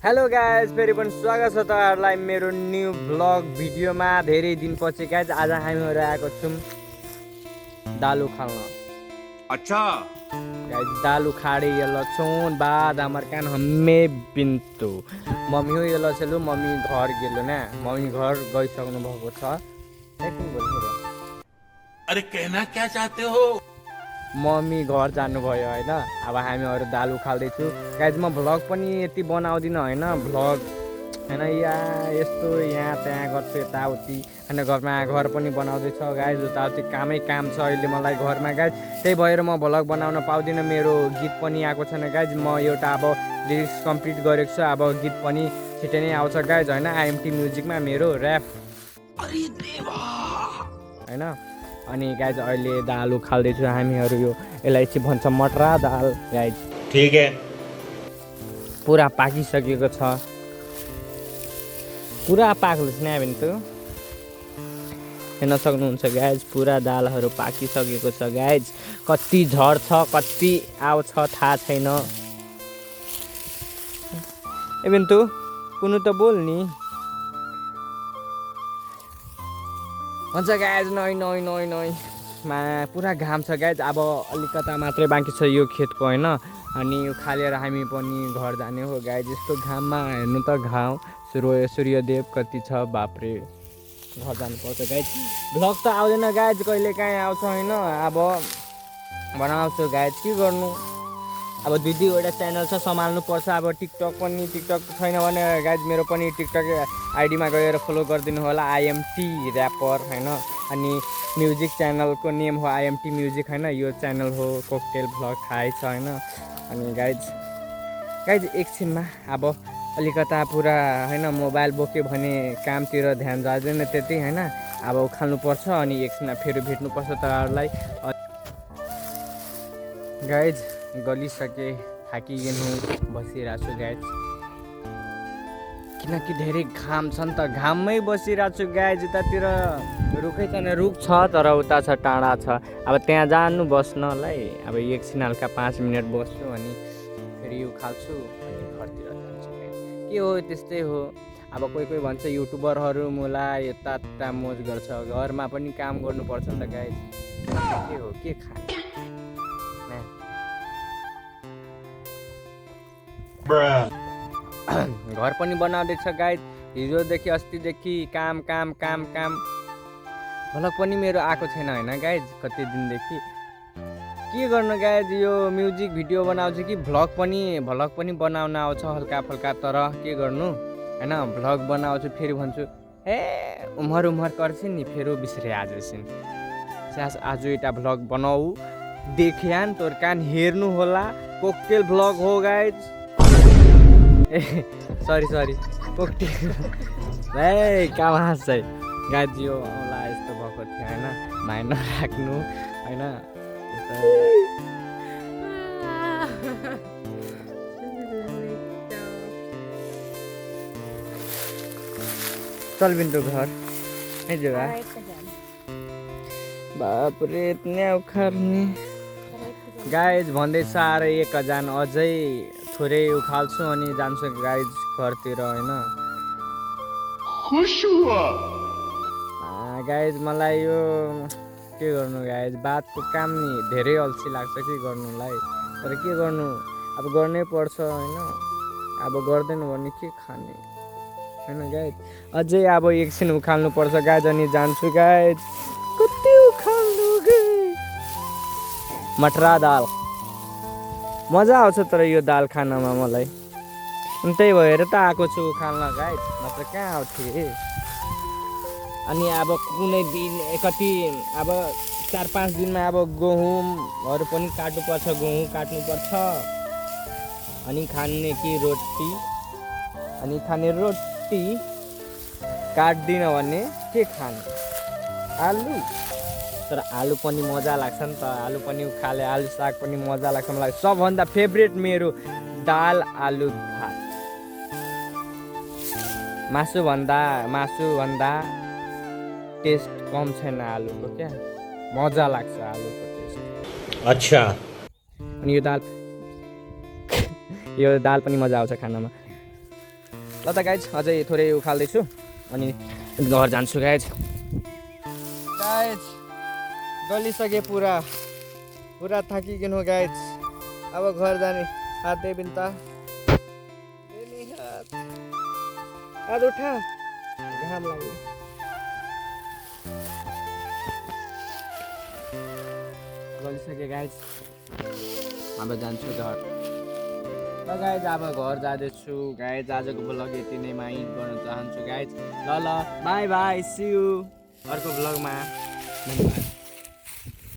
Hello guys, फेरि पनि स्वागत छ तपाईहरुलाई मेरो न्यू ब्लग भिडियोमा। धेरै दिनपछि गाइज आज हामीहरु आएको छौं दालु खाल्न। अच्छा गाइज दालु खाडे यल्लो छोन बाद हमर कान हम्मे बिन्तु मम्मी हो यल्लो चलु मम्मी घर गेलो ना मम्मी घर गइसक्नु भएको छ। एकछिन बोल्नु। अरे कहना क्या चाहते हो? मम्मी घर जानुभयो हैन। अब हामीहरु दालु खाल्दैछु। गाइज म भ्लग पनि यति बनाउँदिन हैन, भ्लग हैन यस्तो यहाँ त्यहाँ गर्छु यताउति हैन। घरमा घर पनि बनाउँदैछ गाइज, उताउति कामै काम छ अहिले मलाई घरमा गाइज। त्यही भएर म भ्लग बनाउन पाउँदिन। मेरो गीत पनि आएको छैन गाइज। म एउटा अब लिरिक्स कम्प्लिट गरेको छु, अब गीत पनि छिटै नै आउँछ गाइज हैन। आइएमटी म्युजिकमा मेरो र्याप। अरे देवा हैन। अनि गाइज अहिले दालु खाल्दैछु हामीहरु। यो यसलाई चाहिँ भन्छ मटरा दाल गाइज। ठीक है, पुरा पाकिसकेको छ, पुरा पाक्लो छ नि त हेर्न सक्नुहुन्छ गाइज। पुरा दालहरु पाकिसकेको छ गाइज। कति झर्छ कति आउँछ थाहा छैन। ए बिन्तु कुनु त बोल नि। हुन्छ गाइज नै नै नै नै मा पुरा घाम छ गाइज। अब अलिकता मात्रै बाँकी छ यो खेतको हैन। अनि यो खालेर हामी पनि घर जाने हो गाइज। यस्तो घाममा हेर्नु त घाम सूर्यदेव कति छ बापरे। घर जानुपर्छ गाइज। भ्लग त आउँदैन गाइज, कहिले काहीँ आउँछ हैन। अब बनाउँछु गाइज, के गर्नु। अब दुई दुईवटा च्यानल छ सम्हाल्नु पर्छ। अब टिकटक छैन भने गाइज मेरो पनि टिकटक आइडीमा गएर फलो गरिदिनु होला, आइएमटी र्यापर हैन। अनि म्युजिक च्यानलको नेम हो आइएमटी म्युजिक हैन। यो च्यानल हो कोकटेल भ्लग थाहै छ हैन। अनि गाइज एकछिनमा अब अलिकता पुरा हैन मोबाइल बोक्यो भने कामतिर ध्यान जाँदैन त्यति हैन। अब उखाल्नुपर्छ अनि एकछिनमा फेरि भेट्नुपर्छ तपाईहरुलाई। गाइज गलिसके थाकिगेनु बसिरहेको छु गाइज, किनकि धेरै घाम छ नि त। घाममै बसिरहेको छु गाइज। यतातिर रुखै छैन, रुख छ तर उता छ टाढा छ। अब त्यहाँ जानु बस्नलाई अब एकछिन हल्का 5 मिनट बस्छु अनि फेरि उखाल्छु अनि घरतिर जान्छु गाइज। के हो त्यस्तै हो। अब कोही भन्छ युट्युबरहरू मलाई यता मोज गर्छ, घरमा पनि काम गर्नुपर्छ नि त गाइज। के हो के खाने घर पनि बनाउँदैछ गाइज। हिजोदेखि अस्तिदेखि काम काम काम काम। भ्लग पनि मेरो आएको छैन हैन गाइज कति दिनदेखि। के गर्नु गाइज, यो म्युजिक भिडियो बनाउँछु कि भ्लग पनि बनाउन आउँछ हल्का फल्का, तर के गर्नु हैन। भ्लग बनाउँछु फेरि भन्छु ए उमर गर्छु नि फेरि बिस्रे आज एउटा भ्लग बनाऊ देखियान तोर कान हेर्नु होला। कोकटेल भ्लग हो गाइज। ए सरी कोकटेल ए कहाँ चाहिँ गाइज। यो औला यस्तो भएको थियो हैन, भाइ नराख्नु हैन। चल बिन्तु घर है जगह बापरे इतने उखाल्ने गाइज भन्दैछ। अरे 1000 अझै थोरै उखाल्छु अनि जान्छु गाइज घरतिर हैन। खुश हुआ गाइज मलाई यो के गर्नु गाइज, बातको काम नि धेरै अल्छी लाग्छ के गर्नुलाई, तर के गर्नु अब गर्नै पर्छ हैन। अब गर्दैन भने के खाने हैन गाइज। अझै अब एकछिन उखाल्नु पर्छ गाइज अनि जान्छु गाइज। कति उखाल्नु गाइज। मटरा दाल मजा आउँछ तर यो दाल खानमा मलाई, त्यही भएर त आएको छु उखाल्न गाइज, नत्र कहाँ आउँथे। अनि अब कुनै दिन कति अब 4-5 दिनमा अब गहुँहरू पनि काट्नुपर्छ, गहुँ काट्नुपर्छ अनि खाने कि रोटी। अनि खाने रोटी काट्दिन भने के खाने आलु। तर आलु पनि मजा लाग्छ नि त, आलु पनि उखाले आलु साग पनि मजा लाग्छ मलाई। सबभन्दा फेभरेट मेरो दाल आलु भात। मासु भन्दा टेस्ट कम छैन आलुको, क्या मजा लाग्छ आलुको टेस्ट। अच्छा अनि यो दाल पनि मजा आउँछ खानामा। ल त गाइज अझै थोरै उखाल्दैछु अनि घर जान्छु गाइज गलिसके पुरा थाकिकन गाइज अब घर जाने हात दे बिन्ता हात उठा घाम लाग्यो गलिसके गाइज अब जान्छु घर ल गाइज अब घर जाँदैछु गाइज आजको भ्लग यति नै माइक गर्न चाहन्छु गाइज ल बाई बाई सी यू अर्को भ्लगमा धन्यवाद